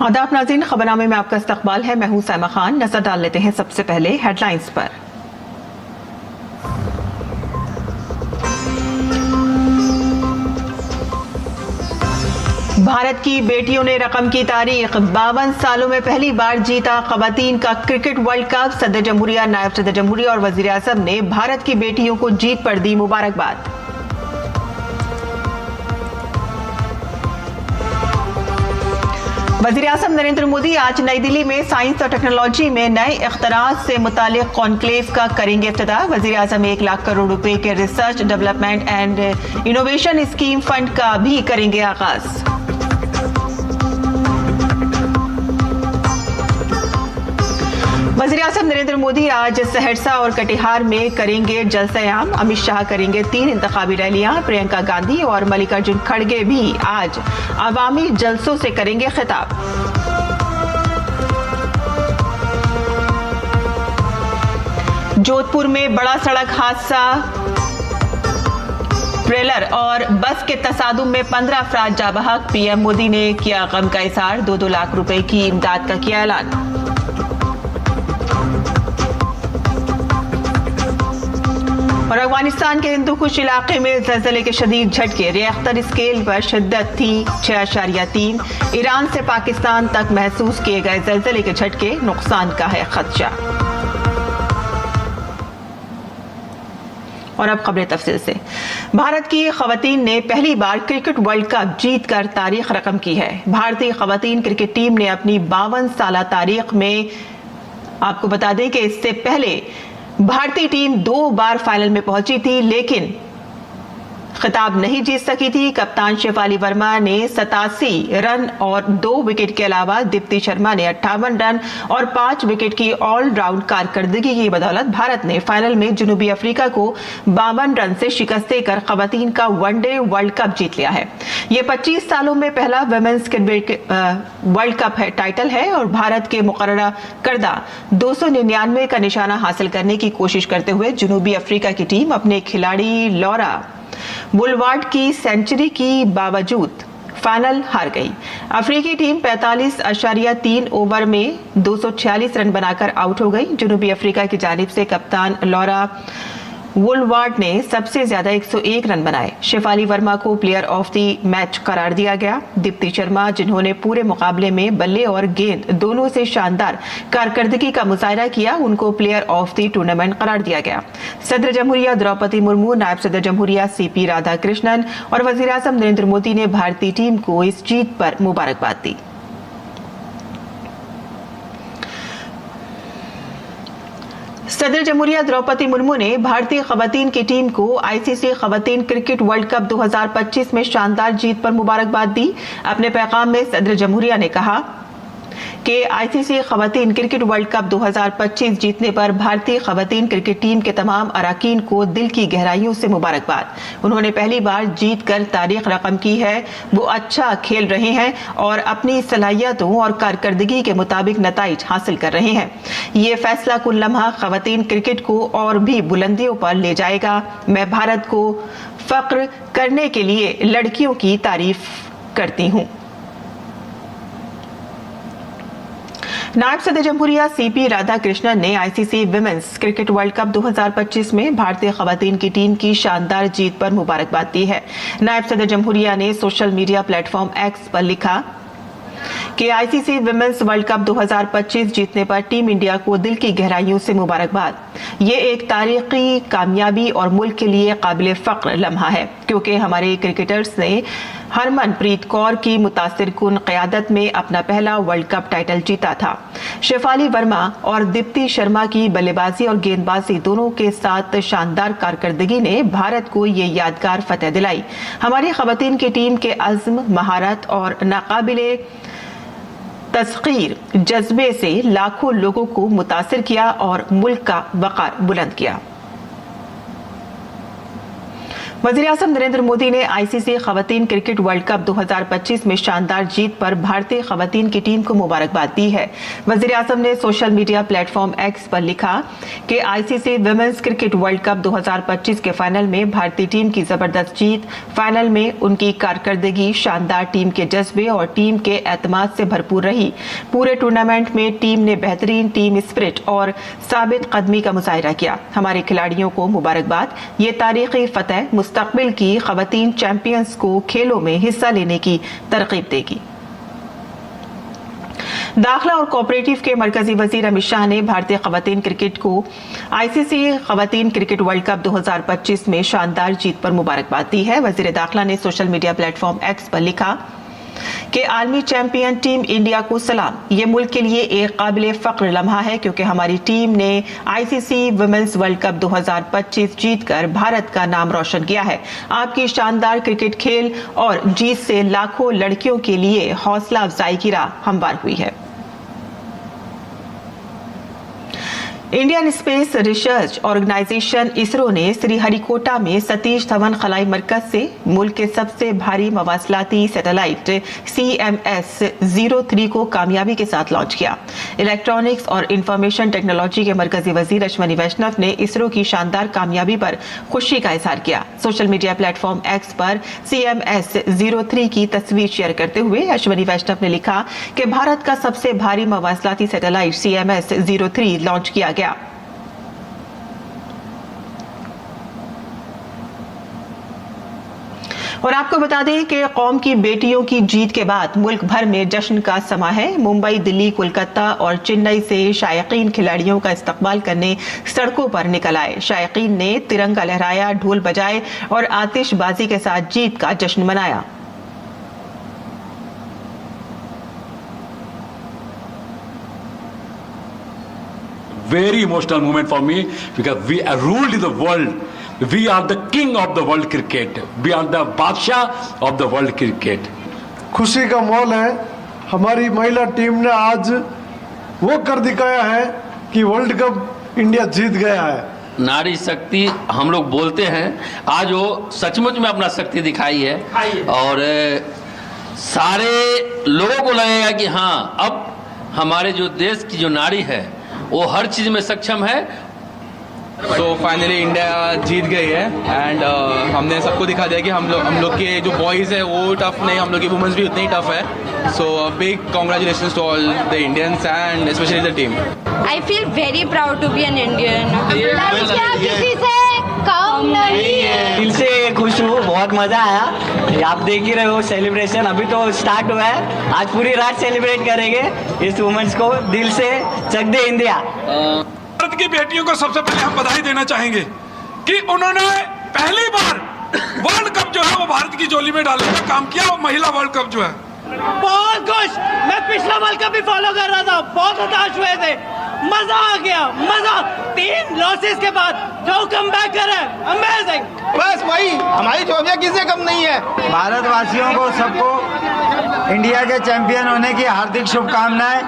आदाब नाज़रीन, खबरनामे में आपका इस्तकबाल है। मैं हूं साइमा खान। नजर डाल लेते हैं सबसे पहले हेडलाइंस पर। भारत की बेटियों ने रकम की तारीख, 52 सालों में पहली बार जीता खवातीन का क्रिकेट वर्ल्ड कप। सदर जमहूरिया, नायब सदर जमहूरिया और वजीर आज़म ने भारत की बेटियों को जीत पर दी मुबारकबाद। वजीर आज़म नरेंद्र मोदी आज नई दिल्ली में साइंस और टेक्नोलॉजी में नए इख्तराअत से मुतालिक कॉन्क्लेव का करेंगे इफ्तिताह। वजीर आज़म 1 लाख करोड़ रुपए के research, development and innovation scheme fund का भी करेंगे आगाज। वज़ीर आज़म नरेंद्र मोदी आज सहरसा और कटिहार में करेंगे जलसे-ए-आम। अमित शाह करेंगे 3 इंतखाबी रैलियां। प्रियंका गांधी और मल्लिकार्जुन खड़गे भी आज अवामी जलसों से करेंगे खिताब। जोधपुर में बड़ा सड़क हादसा, ट्रेलर और बस के तसादुम में 15 अफराद जाँ बहक। पीएम मोदी ने किया गम का इजहार, 2-2 लाख रुपए की इमदाद का किया ऐलान। और अफगानिस्तान के हिंदुकुश इलाके में ज़लज़ले के शदीद झटके, रिएक्टर स्केल पर शिद्दत थी 6.3। ईरान से पाकिस्तान तक महसूस किए गए ज़लज़ले के झटके, नुकसान का है खदशा। और अब खबरें तफसील से। भारत की खवातीन ने पहली बार क्रिकेट वर्ल्ड कप जीतकर तारीख रकम की है। भारतीय खवातीन क्रिकेट टीम ने अपनी 52 साल तारीख में, आपको बता दें कि इससे पहले भारतीय टीम 2 बार फाइनल में पहुंची थी, लेकिन खिताब नहीं जीत सकी थी। कप्तान शेफाली वर्मा ने 87 रन और 2 विकेट के अलावा दीप्ति शर्मा ने 58 रन और 5 विकेट की ऑलराउंड कारकर्दगी की बदौलत भारत ने फाइनल में जनूबी अफ्रीका को 52 रन से शिकस्त देकर खवातीन का वनडे वर्ल्ड कप जीत लिया है। ये 25 सालों में पहला वुमेन्स क्रिकेट वर्ल्ड कप है, टाइटल है और भारत के मुकर्रर करदा 299 का निशाना हासिल करने की कोशिश करते हुए जनूबी अफ्रीका की टीम अपने खिलाड़ी लॉरा वुलवार्ड की सेंचुरी की बावजूद फाइनल हार गई। अफ्रीकी टीम 45.3 ओवर में 246 रन बनाकर आउट हो गई। जनूबी अफ्रीका की जानिब से कप्तान लॉरा वुलवार्ड ने सबसे ज्यादा 101 रन बनाए। शेफाली वर्मा को प्लेयर ऑफ द मैच करार दिया गया। दीप्ति शर्मा, जिन्होंने पूरे मुकाबले में बल्ले और गेंद दोनों से शानदार कारकर्दगी का मुजाहरा किया, उनको प्लेयर ऑफ द टूर्नामेंट करार दिया गया। सदर जमहूरिया द्रौपदी मुर्मू, नायब सदर जमहूरिया सीपी राधाकृष्णन और वजीर आज़म नरेंद्र मोदी ने भारतीय टीम को इस जीत पर मुबारकबाद दी। सदर जमहूरिया द्रौपदी मुर्मू ने भारतीय खवातीन की टीम को आईसीसी खवातीन क्रिकेट वर्ल्ड कप 2025 में शानदार जीत पर मुबारकबाद दी। अपने पैगाम में सदर जमहूरिया ने कहा कि आईसीसी खवातीन क्रिकेट वर्ल्ड कप 2025 जीतने पर भारतीय खवातीन क्रिकेट टीम के तमाम अराकीन को दिल की गहराइयों से मुबारकबाद। उन्होंने पहली बार जीत कर तारीख रकम की है। वो अच्छा खेल रहे हैं और अपनी सलाहियतों और कारकर्दगी के मुताबिक नताइज हासिल कर रहे हैं। ये फैसला कुल लम्हा खवातीन क्रिकेट को और भी बुलंदियों पर ले जाएगा। मैं भारत को फख्र करने के लिए लड़कियों की तारीफ करती हूँ। नायब सदर जमहूरिया सीपी राधाकृष्णन ने ICC women's cricket world cup 2025 में भारतीय खवातीन की टीम की शानदार जीत पर मुबारकबाद दी है। नायब सदर जमहूरिया ने सोशल मीडिया प्लेटफॉर्म एक्स पर लिखा कि आईसीसी विमेंस वर्ल्ड कप 2025 जीतने पर टीम इंडिया को दिल की गहराइयों से मुबारकबाद। ये एक तारीखी कामयाबी और मुल्क के लिए काबिल फख्र लम्हा है, क्योंकि हमारे क्रिकेटर्स ने हरमनप्रीत कौर की मुतासिरकुन क़यादत में अपना पहला वर्ल्ड कप टाइटल जीता था। शेफाली वर्मा और दीप्ति शर्मा की बल्लेबाजी और गेंदबाजी दोनों के साथ शानदार कारकर्दगी ने भारत को ये यादगार फतेह दिलाई। हमारी खवातीन की टीम के अज़्म, महारत और नाकाबिले तस्खीर जज्बे से लाखों लोगों को मुतासिर किया और मुल्क का वक़ार बुलंद किया। वज़ीर-ए-आज़म नरेंद्र मोदी ने आईसीसी खवातीन क्रिकेट वर्ल्ड कप 2025 में शानदार जीत पर भारतीय खवातीन की टीम को मुबारकबाद दी है। वज़ीर-ए-आज़म ने सोशल मीडिया प्लेटफॉर्म एक्स पर लिखा कि ICC women's cricket world cup 2025 के फाइनल में भारतीय टीम की जबरदस्त जीत, फाइनल में उनकी कारकर्दगी शानदार, टीम के जज्बे और टीम के एतमाद से भरपूर रही। पूरे टूर्नामेंट में टीम ने बेहतरीन टीम स्पिरिट और साबित कदमी का मुजाहिरा किया। हमारे खिलाड़ियों को मुबारकबाद। ये तारीखी फतह मुस्तकबिल की खवातीन चैंपियंस को खेलों में हिस्सा लेने की तरकीब देगी। दाखिला और कोऑपरेटिव के मरकजी वजीर अमित शाह ने भारतीय खवातीन क्रिकेट को आईसीसी खवातीन क्रिकेट वर्ल्ड कप 2025 में शानदार जीत पर मुबारकबाद दी है। वजीर दाखिला ने सोशल मीडिया प्लेटफॉर्म एक्स पर लिखा कि आलमी चैंपियन टीम इंडिया को सलाम। ये मुल्क के लिए एक काबिल फख्र लम्हा है क्योंकि हमारी टीम ने आईसीसी वुमेन्स वर्ल्ड कप 2025 जीतकर भारत का नाम रोशन किया है। आपकी शानदार क्रिकेट खेल और जीत से लाखों लड़कियों के लिए हौसला अफजाई की राह हमवार हुई है। Indian Space Research Organisation ISRO ने श्रीहरिकोटा में सतीश धवन खलाई मरकज से मुल्क के सबसे भारी मवासलाती सैटेलाइट CMS-03 को कामयाबी के साथ लॉन्च किया। इलेक्ट्रॉनिक्स और इंफॉर्मेशन टेक्नोलॉजी के मरकजी वजीर अश्विनी वैष्णव ने इसरो की शानदार कामयाबी पर खुशी का इजहार किया। सोशल मीडिया प्लेटफॉर्म एक्स पर CMS-03 की तस्वीर शेयर करते हुए अश्विनी वैष्णव ने लिखा कि भारत का सबसे भारी मवासलाती सैटेलाइट CMS-03 लॉन्च किया गया। और आपको बता दें कि कौम की बेटियों की जीत के बाद मुल्क भर में जश्न का समा है। मुंबई, दिल्ली, कोलकाता और चेन्नई से शायकीन खिलाड़ियों का इस्तकबाल करने सड़कों पर निकल आए। शायकीन ने तिरंगा लहराया, ढोल बजाए और आतिशबाजी के साथ जीत का जश्न मनाया। Very emotional moment for me because we are ruled in the world. We are the king of the world cricket. We are the बादशाह of the world cricket. खुशी का माहौल है। हमारी महिला टीम ने आज वो कर दिखाया है कि वर्ल्ड कप इंडिया जीत गया है। नारी शक्ति हम लोग बोलते हैं, आज वो सचमुच में अपना शक्ति दिखाई है और सारे लोगों को लगेगा कि हाँ, अब हमारे जो देश की जो नारी है वो हर चीज में सक्षम है। तो फाइनली इंडिया जीत गई है एंड हमने सबको दिखा दिया कि हम लोग के जो बॉयज़ है वो टफ नहीं, हम लोग की वुमेन्स भी उतनी टफ है। So big congratulations to all the Indians and specially the team. I feel very proud to be an Indian. किसी से कम नहीं है। दिल से खुश हूँ, बहुत मजा आया। आप देख ही रहे हो सेलिब्रेशन अभी तो स्टार्ट हुआ है। आज पूरी रात सेलिब्रेट करेंगे इस वुमेन्स को। दिल से चक दे इंडिया। भारत की बेटियों को सबसे पहले हम बधाई देना चाहेंगे कि उन्होंने पहली बार वर्ल्ड कप जो है वो भारत की झोली में डालने का काम किया। महिला वर्ल्ड कप जो है बहुत खुश। मैं पिछला वर्ल्ड कप भी फॉलो कर रहा था, बहुत हताश हुए थे। मजा आ गया, मजा। 3 लॉसेस के बाद जो कम बैक करे, अमेजिंग। बस वही हमारी ट्रॉफियां किसी कम नहीं है। भारतवासियों को सबको इंडिया के चैंपियन होने की हार्दिक शुभकामनाएं।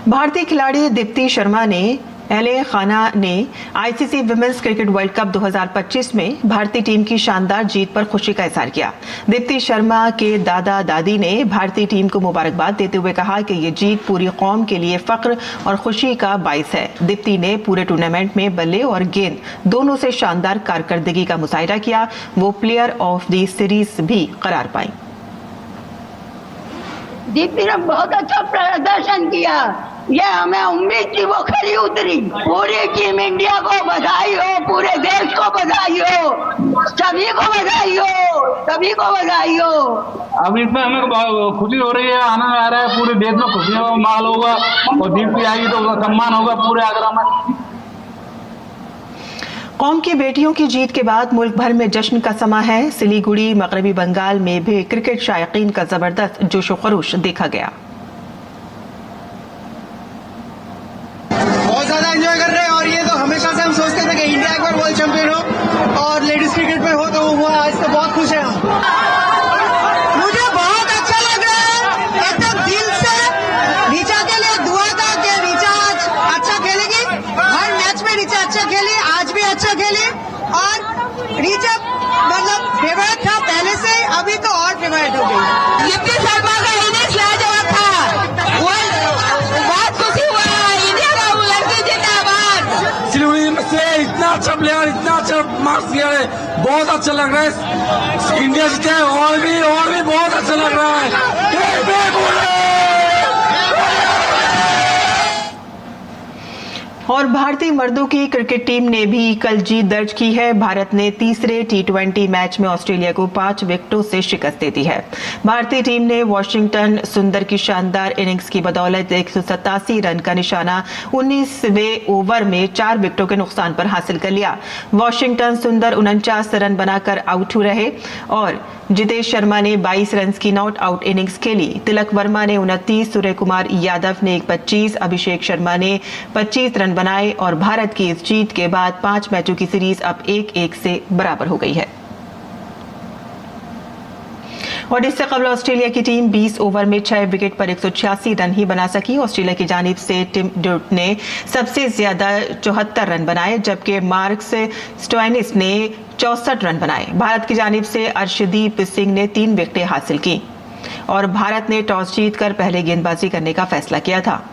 भारतीय खिलाड़ी दीप्ति शर्मा ने एले खाना ने ICC women's cricket world cup 2025 में भारतीय टीम की शानदार जीत पर खुशी का इजहार किया। दीप्ति शर्मा के दादा दादी ने भारतीय टीम को मुबारकबाद देते हुए कहा कि ये जीत पूरी कौम के लिए फख्र और खुशी का बाइस है। दीप्ति ने पूरे टूर्नामेंट में बल्ले और गेंद दोनों से शानदार कारकर्दगी का मुजाहिरा किया। वो प्लेयर ऑफ द सीरीज भी करार पाई। दीप्ति ने बहुत अच्छा प्रदर्शन किया। ये हमें उम्मीद थी, वो खरी उतरी। पूरी टीम इंडिया को बधाई हो, पूरे देश को बधाई हो, सभी को बधाई हो, सभी को बधाई हो। अब इसमें हमें खुशी हो रही है, आनंद आ रहा है। पूरे देश में खुशी का माहौल होगा और दीप्ति आएगी तो उसका सम्मान होगा पूरे आगरा में। कौम की बेटियों की जीत के बाद मुल्क भर में जश्न का समा है। सिलीगुड़ी, मगरबी बंगाल में भी क्रिकेट शायकीन का जबरदस्त जोश व खरोश देखा गया। बहुत ज्यादा एंजॉय कर रहे हैं और ये तो हमेशा से हम सोचते थे कि इंडिया एक बार वर्ल्ड चैंपियन हो और लेडीज क्रिकेट में हो, तो वो हुआ। आज तो बहुत खुश है हम। मुझे बहुत अच्छा लग रहा है। एकदम दिल से रीचा के लिए दुआ था कि रीचा आज अच्छा खेलेगी। हर मैच में रीचा अच्छा खेली, आज भी अच्छा खेली और टीचर मतलब फेवरेट था पहले से, अभी तो और फेवरेट हो गई। लिपि शर्मा का इनिंग्स लाजवाब था, वो बहुत खुशी हुआ, इंडिया का लड़की जिंदाबाद। सिलीगुड़ी से इतना अच्छा प्लेयर, इतना अच्छा मार्क्स किया है, बहुत अच्छा लग रहा है। इंडिया जीते और भी बहुत अच्छा लग रहा है। और भारतीय मर्दों की क्रिकेट टीम ने भी कल जीत दर्ज की है। भारत ने तीसरे T20 मैच में ऑस्ट्रेलिया को 5 विकेटों से शिकस्त दे दी है। भारतीय टीम ने वॉशिंगटन सुंदर की शानदार इनिंग्स की बदौलत 187 रन का निशाना 19वें ओवर में 4 विकेटों के नुकसान पर हासिल कर लिया। वॉशिंगटन सुंदर 49 रन बनाकर आउट रहे और जितेश शर्मा ने 22 रन की नॉट आउट इनिंग्स खेली। तिलक वर्मा ने 29, सूर्य कुमार यादव ने 25, अभिषेक शर्मा ने 25 रन बनाए और भारत की इस जीत के बाद 5 मैचों की सीरीज अब 1-1 से बराबर हो गई है। और इससे कबल ऑस्ट्रेलिया की टीम 20 ओवर में 6 विकेट पर 186 रन ही बना सकी। ऑस्ट्रेलिया की जानिब से टिम डुट ने सबसे ज्यादा 74 रन बनाए, जबकि मार्कस स्टोइनिस ने 64 रन बनाए। भारत की जानिब से अर्शदीप सिंह ने 3 विकेटें हासिल की और भारत ने टॉस जीतकर पहले गेंदबाजी करने का फैसला किया था।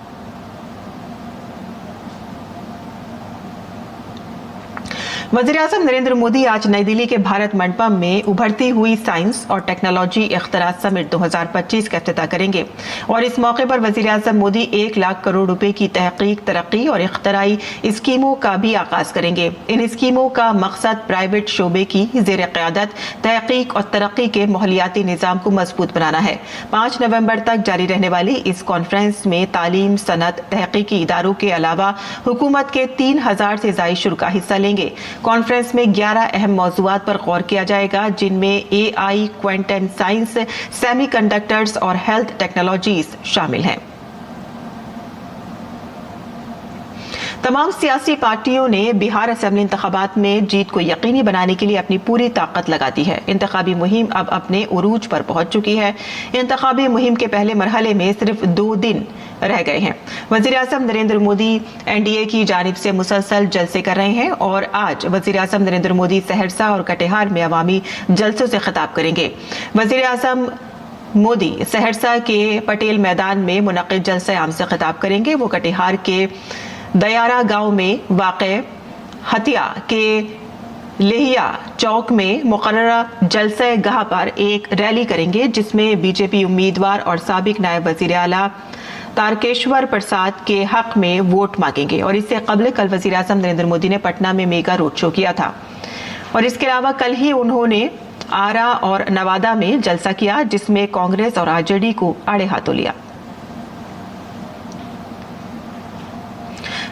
वज़ीर-ए-आज़म नरेंद्र मोदी आज नई दिल्ली के भारत मंडपम में उभरती हुई साइंस और टेक्नोलॉजी इख्तिरात समिट 2025 का इफ्तिताह करेंगे और इस मौके पर वज़ीर-ए-आज़म मोदी 1 लाख करोड़ रुपए की तहकीक, तरक्की और इख्तिराई स्कीमों का भी आगाज करेंगे। इन स्कीमों का मकसद प्राइवेट शोबे की ज़ेर क़यादत तहकीक और तरक्की के माहौलियाती निज़ाम को मजबूत बनाना है। 5 नवंबर तक जारी रहने वाली इस कॉन्फ्रेंस में तालीम, सनत, तहकीकी इदारों के अलावा हुकूमत के 3000 से ज़ायद शुरा हिस्सा लेंगे। कॉन्फ्रेंस में 11 अहम मौज़ूआत पर गौर किया जाएगा, जिनमें AI, क्वांटम साइंस, सेमीकंडक्टर्स और हेल्थ टेक्नोलॉजीज शामिल हैं। तमाम सियासी पार्टियों ने बिहार असेंबली इंतखाबात में जीत को यकीनी बनाने के लिए अपनी पूरी ताकत लगा दी है। इंतखाबी मुहिम अब अपने उरूज पर पहुंच चुकी है। इंतखाबी मुहिम के पहले मरहले में सिर्फ 2 दिन रह गए हैं। वज़ीर-ए-आज़म नरेंद्र मोदी NDA की जानिब से मुसलसल जलसे कर रहे हैं और आज वज़ीर-ए-आज़म नरेंद्र मोदी सहरसा और कटिहार में अवामी जलसों से खिताब करेंगे। वज़ीर-ए-आज़म मोदी सहरसा के पटेल मैदान में मुनक़िद जलसा आम से खिताब करेंगे। वो कटिहार के दयारा गांव में वाक़े हतिया के लेहिया चौक में मुकर्ररा जलसे गाह पर एक रैली करेंगे, जिसमें बीजेपी उम्मीदवार और साबिक नायब वज़ीर आला तारकेश्वर प्रसाद के हक में वोट मांगेंगे। और इससे कबल कल वज़ीर-ए-आज़म नरेंद्र मोदी ने पटना में मेगा रोड शो किया था और इसके अलावा कल ही उन्होंने आरा और नवादा में जलसा किया, जिसमें कांग्रेस और RJD को आड़े हाथों लिया।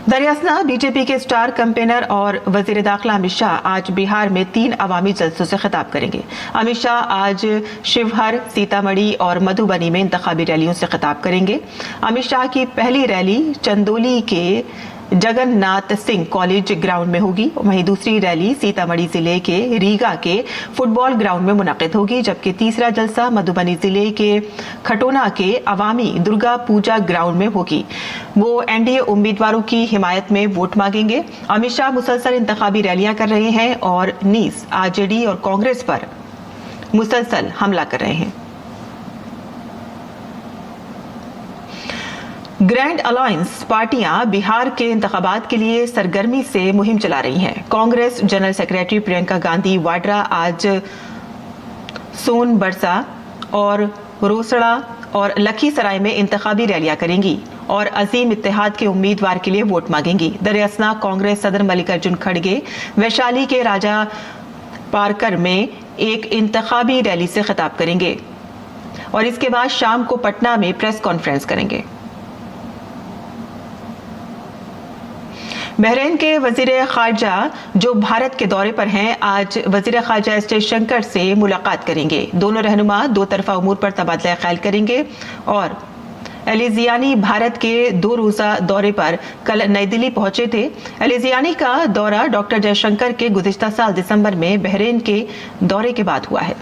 दरअसल बीजेपी के स्टार कैंपेनर और वजीर दाखिला अमित शाह आज बिहार में 3 अवामी जलसों से खिताब करेंगे। अमित शाह आज शिवहर, सीतामढ़ी और मधुबनी में इंतखाबी रैलियों से खिताब करेंगे। अमित शाह की पहली रैली चंदौली के जगन्नाथ सिंह कॉलेज ग्राउंड में होगी, वहीं दूसरी रैली सीतामढ़ी जिले के रीगा के फुटबॉल ग्राउंड में मुनक़िद होगी, जबकि तीसरा जलसा मधुबनी जिले के खटोना के अवामी दुर्गा पूजा ग्राउंड में होगी। वो NDA उम्मीदवारों की हिमायत में वोट मांगेंगे। अमित शाह मुसलसल इंतखाबी रैलियां कर रहे हैं और नीस, RJD और कांग्रेस पर मुसलसल हमला कर रहे हैं। ग्रैंड अलायंस पार्टियां बिहार के इंतखाबात के लिए सरगर्मी से मुहिम चला रही हैं। कांग्रेस जनरल सेक्रेटरी प्रियंका गांधी वाड्रा आज सोनबरसा और रोसड़ा और लखीसराय में इंतखाबी रैलियां करेंगी और अजीम इत्तेहाद के उम्मीदवार के लिए वोट मांगेंगी। दरअसल कांग्रेस सदर मल्लिकार्जुन खड़गे वैशाली के राजा पारकर में एक इंतखाबी रैली से खिताब करेंगे और इसके बाद शाम को पटना में प्रेस कॉन्फ्रेंस करेंगे। बहरीन के वजीर खारजा जो भारत के दौरे पर हैं, आज वजीर खारजा एस जयशंकर से मुलाकात करेंगे। दोनों रहनुमा 2 तरफा उमूर पर तबादला ख्याल करेंगे और एलिजियानी भारत के 2 रोज़ा दौरे पर कल नई दिल्ली पहुंचे थे। एलिजियानी का दौरा डॉक्टर जयशंकर के गुज़िश्ता साल दिसंबर में बहरीन के दौरे के बाद हुआ है।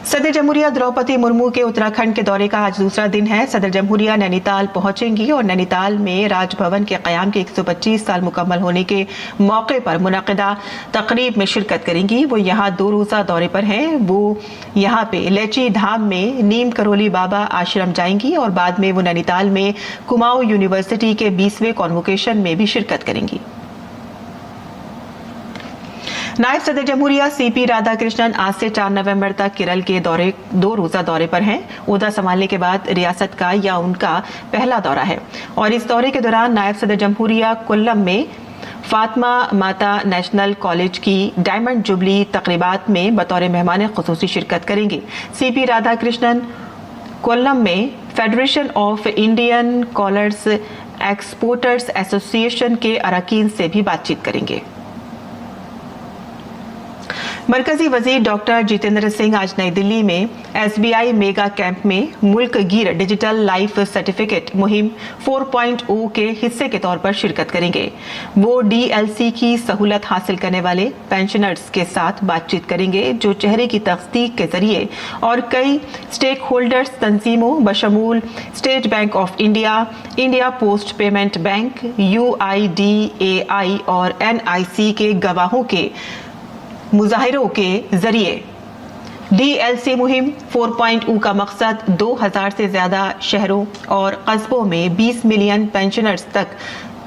सदर जमहूरिया द्रौपदी मुर्मू के उत्तराखंड के दौरे का आज दूसरा दिन है। सदर जमहूरिया नैनीताल पहुंचेंगी और नैनीताल में राजभवन के क़याम के 125 साल मुकम्मल होने के मौके पर मुनक़िदा तकरीब में शिरकत करेंगी। वो यहाँ 2 रोज़ा दौरे पर हैं। वो यहाँ पे लेची धाम में नीम करोली बाबा आश्रम जाएंगी और बाद में वो नैनीताल में कुमाऊं यूनिवर्सिटी के 20वें कॉन्वोकेशन में भी शिरकत करेंगी। नायब सदर जमहूरिया सीपी राधाकृष्णन आज से 4 नवंबर तक केरल के 2 रोज़ा दौरे पर हैं। ओहदा संभालने के बाद रियासत का या उनका पहला दौरा है और इस दौरे के दौरान नायब सदर जमहूरिया कोल्लम में फातिमा माता नेशनल कॉलेज की डायमंड जुबली तकरीबात में बतौर मेहमान खुसूसी शिरकत करेंगे। सीपी राधाकृष्णन कोल्लम में federation of Indian callers exporters association के अरकान से भी बातचीत करेंगे। मरकजी वजीर डॉक्टर जितेंद्र सिंह आज नई दिल्ली में SBI मेगा कैंप में मुल्क गिर डिजिटल लाइफ सर्टिफिकेट मुहिम 4.0 के हिस्से के तौर पर शिरकत करेंगे। वो DLC की सहूलत हासिल करने वाले पेंशनर्स के साथ बातचीत करेंगे जो चेहरे की तस्दीक के जरिए और कई स्टेक होल्डर्स तंजीमों बशमूल State Bank of India, India Post Payment Bank, UIDAI और NIC के गवाहों के मुजाहिरों के जरिए। DLC मुहिम 4.0 का मकसद 2000 से ज्यादा शहरों और कस्बों में 20 मिलियन पेंशनर्स तक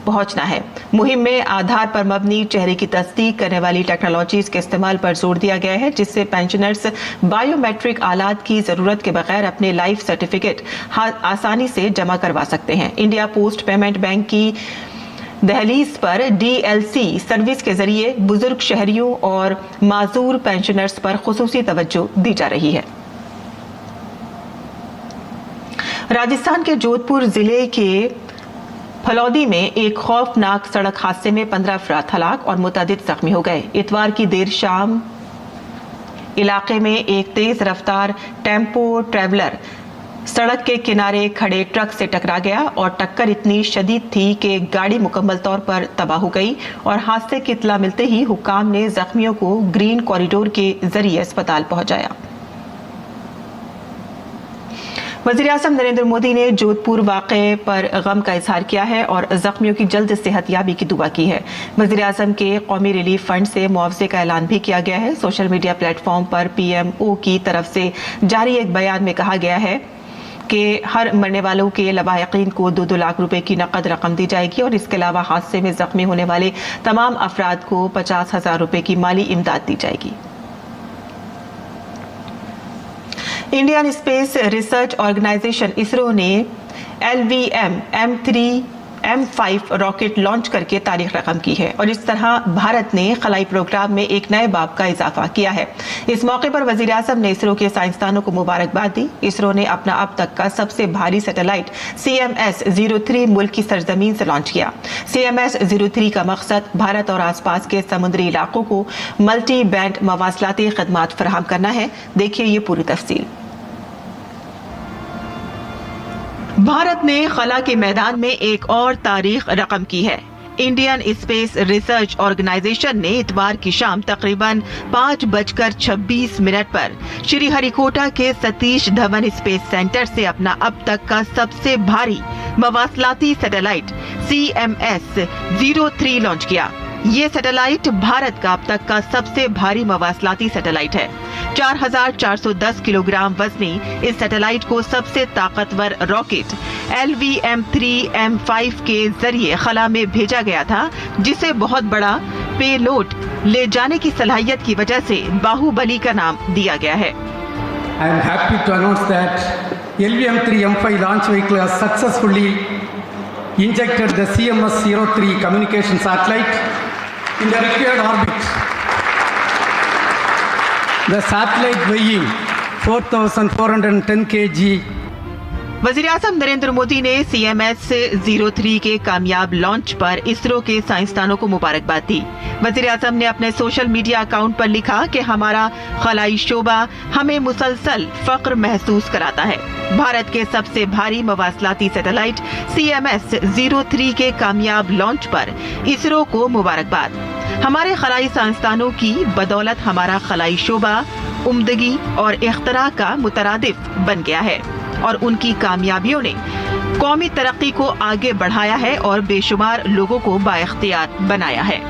पहुंचना है। मुहिम में आधार पर मबनी चेहरे की तस्दीक करने वाली टेक्नोलॉजीज के इस्तेमाल पर जोर दिया गया है जिससे पेंशनर्स बायोमेट्रिक आलात की जरूरत के बगैर अपने लाइफ सर्टिफिकेट आसानी से जमा करवा सकते हैं। इंडिया पोस्ट पेमेंट बैंक की दहलीज पर DLC सर्विस के जरिए बुजुर्ग शहरियों और माजूर पेंशनर्स पर खुसूसी तवज्जो दी जा रही है। राजस्थान के जोधपुर जिले के फलौदी में एक खौफनाक सड़क हादसे में 15 अफराद हलाक और मुतअद्दिद जख्मी हो गए। इतवार की देर शाम इलाके में एक तेज रफ्तार टेम्पो ट्रैवलर सड़क के किनारे खड़े ट्रक से टकरा गया और टक्कर इतनी शदीद थी कि गाड़ी मुकम्मल तौर पर तबाह हो गई और हादसे की इत्तला मिलते ही हुक्काम ने जख्मियों को ग्रीन कॉरिडोर के जरिए अस्पताल पहुंचाया। वज़ीर-ए-आज़म नरेंद्र मोदी ने जोधपुर वाक़े पर गम का इजहार किया है और जख्मियों की जल्द सेहतयाबी की दुआ की है। वज़ीर-ए-आज़म के कौमी रिलीफ फंड से मुआवजे का ऐलान भी किया गया है। सोशल मीडिया प्लेटफॉर्म पर PMO की तरफ से जारी एक बयान में कहा गया है कि हर मरने वालों के लवाहिकीन को 2-2 लाख रुपए की नकद रकम दी जाएगी और इसके अलावा हादसे में जख्मी होने वाले तमाम अफराद को 50,000 रुपए की माली इमदाद दी जाएगी। Indian Space Research Organisation ISRO ने LVM M3M5 रॉकेट लॉन्च करके तारीख रकम की है और इस तरह भारत ने खलाई प्रोग्राम में एक नए बाब का इजाफा किया है। इस मौके पर वज़ीर-ए-आज़म ने इसरो के साइंसदानों को मुबारकबाद दी। इसरो ने अपना अब तक का सबसे भारी सैटेलाइट CMS-03 मुल्क की सरजमीन से लॉन्च किया। CMS-03 का मकसद भारत और आसपास के समुद्री इलाकों को मल्टी बैंड मवासलाती खदमात फराहम करना है। देखिए ये पूरी तफसील। भारत ने खला के मैदान में एक और तारीख रकम की है। इंडियन स्पेस रिसर्च ऑर्गेनाइजेशन ने इतवार की शाम तकरीबन 5:26 पर श्रीहरिकोटा के सतीश धवन स्पेस सेंटर से अपना अब तक का सबसे भारी मवासलाती सैटेलाइट CMS-03 लॉन्च किया। ये सैटेलाइट भारत का अब तक का सबसे भारी मवासलाती सैटेलाइट है। 4,410 किलोग्राम वजनी इस सैटेलाइट को सबसे ताकतवर रॉकेट LVM-3M5 के जरिए खला में भेजा गया था जिसे बहुत बड़ा पेलोड ले जाने की सलाहियत की वजह से बाहुबली का नाम दिया गया है। I am happy to announce that LVM-3M5 launch vehicle has successfully injected the CMS-03 communication satellite in the required orbit. The satellite weighing 4,410 kg. वज़ीर-ए-आज़म नरेंद्र मोदी ने CMS-03 के कामयाब लॉन्च पर इसरो के साइंसदानों को मुबारकबाद दी। वज़ीर-ए-आज़म ने अपने सोशल मीडिया अकाउंट पर लिखा कि हमारा खलाई शोबा हमें मुसलसल फख्र महसूस कराता है। भारत के सबसे भारी मवासलाती सैटेलाइट CMS-03 के कामयाब लॉन्च पर इसरो को मुबारकबाद। हमारे खलाई साइंसदानों की बदौलत हमारा खलाई शोबा उम्दगी और इख्तरा का मुतरादिफ बन गया है और उनकी कामयाबियों ने कौमी तरक्की को आगे बढ़ाया है और बेशुमार लोगों को बाइख्तियार बनाया है।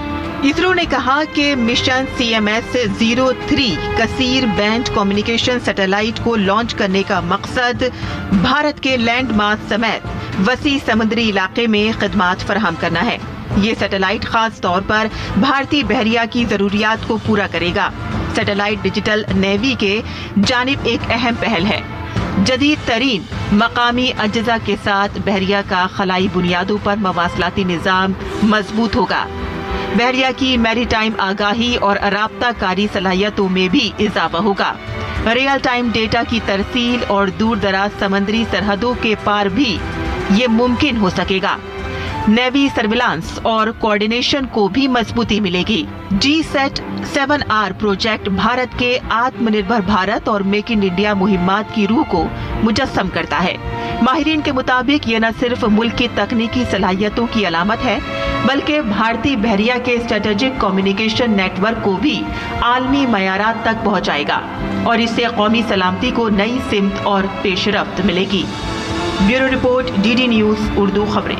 इसरो ने कहा कि मिशन CMS-03 कसीर बैंड कम्युनिकेशन सैटेलाइट को लॉन्च करने का मकसद भारत के लैंड मास समेत वसी समुद्री इलाके में खिदमात फराहम करना है। ये सैटेलाइट खास तौर पर भारतीय बहरिया की जरूरियात को पूरा करेगा। सैटेलाइट डिजिटल नेवी के जानिब एक अहम पहल है। जदीद तरीन मकामी अज्जा के साथ बहरिया का खलाई बुनियादों पर मवासलाती निज़ाम मजबूत होगा। बहरिया की मैरीटाइम आगाही और राब्ताकारी सलाहियतों में भी इजाफा होगा। रियल टाइम डेटा की तरसील और दूर दराज समंदरी सरहदों के पार भी ये मुमकिन हो सकेगा। नेवी सर्विलांस और कोऑर्डिनेशन को भी मजबूती मिलेगी। GSAT-7R प्रोजेक्ट भारत के आत्मनिर्भर भारत और मेक इन इंडिया मुहिम्मात की रूह को मुजस्सम करता है। माहिरीन के मुताबिक ये न सिर्फ मुल्क की तकनीकी सलाहियतों की अलामत है, बल्कि भारतीय बहरिया के स्ट्रेटेजिक कम्युनिकेशन नेटवर्क को भी आलमी मयारात तक पहुंचाएगा और इससे कौमी सलामती को नई सिमत और पेशरफ्त मिलेगी। Bureau report, DD news Urdu खबरें।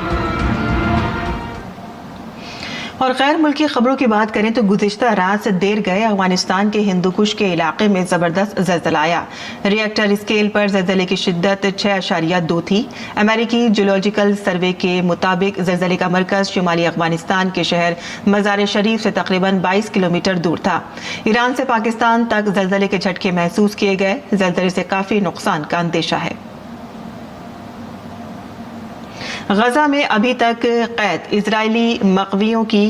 और गैर मुल्की खबरों की बात करें तो गुज़िश्ता रात से देर गए अफगानिस्तान के हिंदुकुश के इलाके में ज़बरदस्त ज़लज़ला आया। रिएक्टर स्केल पर ज़लज़ले की शिद्दत 6.2 थी। अमेरिकी जियोलॉजिकल सर्वे के मुताबिक ज़लज़ले का मरकज़ शुमाली अफगानिस्तान के शहर मज़ार शरीफ से तकरीबन 22 किलोमीटर दूर था। ईरान से पाकिस्तान तक ज़लज़ले के झटके महसूस किए गए। ज़लज़ले से काफ़ी नुकसान का अंदेशा है। गजा में अभी तक कैद इजरायली मकवियों की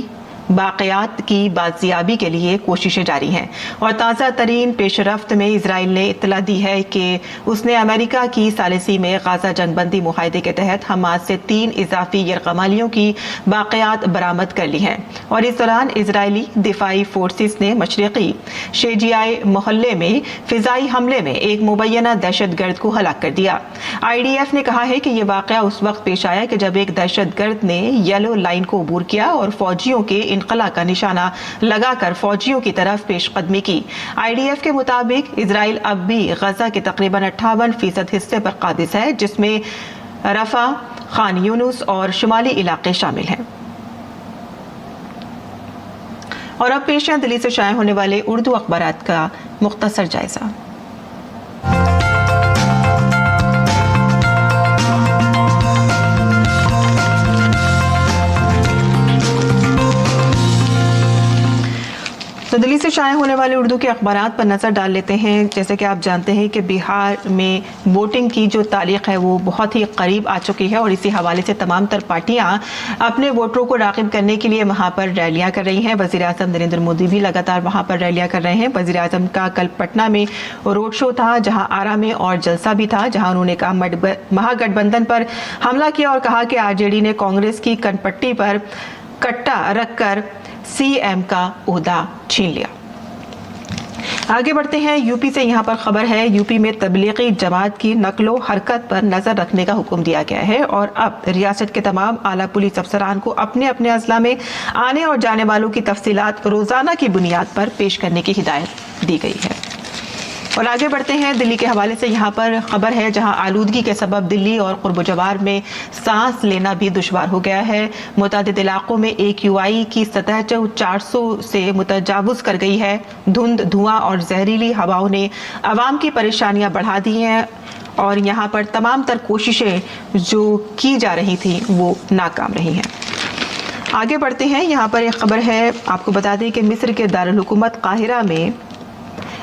बाक़ियात की बाजियाबी के लिए कोशिशें जारी हैं और ताज़ा तरीन पेशरफ्त में इसराइल ने इत्तला दी है कि उसने अमेरिका की सालिसी में गाजा जंगबंदी मुआहदे के तहत हमास से 3 इजाफी यरगमालियों की बाक़ियात बरामद कर ली हैं और इस दौरान इजरायली दिफाई फोर्सेस ने मशरक़ी शेजियाई मोहल्ले में फ़िज़ाई हमले में एक मुबैना दहशतगर्द को हलाक कर दिया। IDF ने कहा है कि यह वाक़या उस वक्त पेश आया कि जब एक दहशतगर्द ने येलो लाइन को अबूर किया और फौजियों के इनकला का निशाना लगाकर फौजियों की तरफ पेशकदमी की। IDF के मुताबिक इजराइल अब भी गजा के तकरीबन 58% हिस्से पर काबिज है, जिसमें रफा, खान यूनुस और शुमाली इलाके शामिल हैं। और अब पेश है दिल्ली से शाये होने वाले उर्दू अखबारात का मुख्तसर जायजा। तो दिल्ली से शाये होने वाले उर्दू के अखबारात पर नज़र डाल लेते हैं। जैसे कि आप जानते हैं कि बिहार में वोटिंग की जो तारीख है वो बहुत ही करीब आ चुकी है और इसी हवाले से तमाम तर पार्टियां अपने वोटरों को राग़िब करने के लिए वहां पर रैलियां कर रही हैं। वज़ीर आज़म नरेंद्र मोदी भी लगातार वहां पर रैलियां कर रहे हैं। वज़ीर आज़म का कल पटना में रोड शो था, जहाँ आरा में और जलसा भी था, जहाँ उन्होंने कहा महागठबंधन पर हमला किया और कहा कि RJD ने कांग्रेस की कनपट्टी पर कट्टा रखकर CM का ओहदा छीन लिया। आगे बढ़ते हैं यूपी से। यहाँ पर खबर है, यूपी में तबलीगी जमात की नकलो हरकत पर नजर रखने का हुक्म दिया गया है और अब रियासत के तमाम आला पुलिस अफसरान को अपने अपने अजला में आने और जाने वालों की तफसीलात रोजाना की बुनियाद पर पेश करने की हिदायत दी गई है। और आगे बढ़ते हैं दिल्ली के हवाले से। यहाँ पर खबर है, जहाँ आलूदगी के सबब दिल्ली और कुर्ब-जवार में सांस लेना भी दुश्वार हो गया है। मुतादिद इलाकों में AQI की सतह 400 से मुतजावुज कर गई है। धुंध, धुआं और जहरीली हवाओं ने आवाम की परेशानियां बढ़ा दी हैं और यहाँ पर तमाम तर कोशिशें जो की जा रही थी वो नाकाम रही हैं। आगे बढ़ते हैं। यहाँ पर एक खबर है, आपको बता दें कि मिस्र के दारुल हुकूमत काहिरा में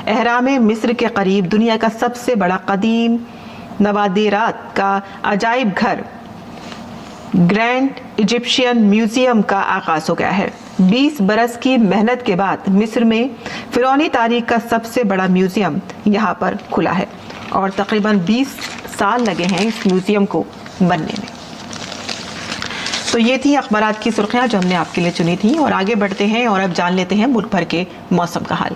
एहराम मिस्र के करीब दुनिया का सबसे बड़ा कदीम नवादिरात का अजाइब घर ग्रैंड इजिप्शियन म्यूजियम का आगाज हो गया है। 20 बरस की मेहनत के बाद मिस्र में फिरौनी तारीख का सबसे बड़ा म्यूजियम यहाँ पर खुला है और तकरीबन 20 साल लगे हैं इस म्यूजियम को बनने में। तो ये थी अखबारात की सुर्खियाँ जो हमने आपके लिए चुनी थी और आगे बढ़ते हैं और अब जान लेते हैं मुल्क भर के मौसम का हाल।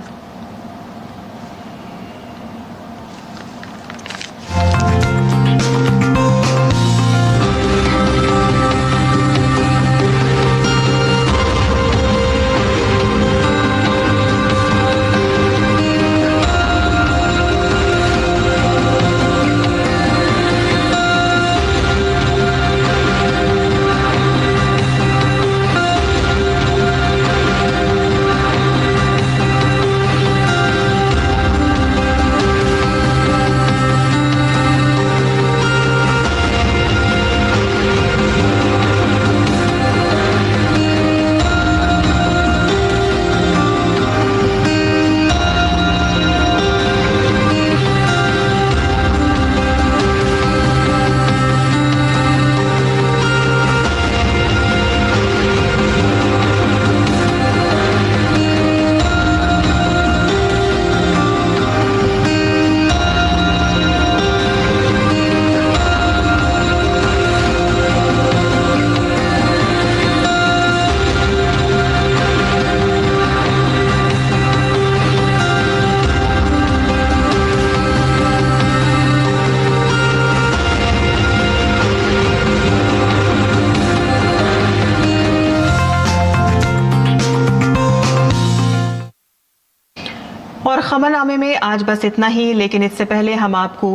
खबरनामे में आज बस इतना ही, लेकिन इससे पहले हम आपको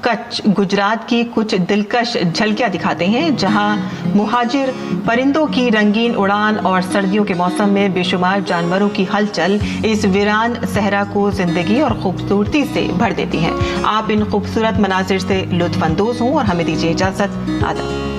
कच्छ गुजरात की कुछ दिलकश झलकियां दिखाते हैं, जहां मुहाजिर परिंदों की रंगीन उड़ान और सर्दियों के मौसम में बेशुमार जानवरों की हलचल इस वीरान सहरा को जिंदगी और खूबसूरती से भर देती है। आप इन खूबसूरत मनाजिर से लुत्फ अंदोज हों और हमें दीजिए इजाजत। आदाब।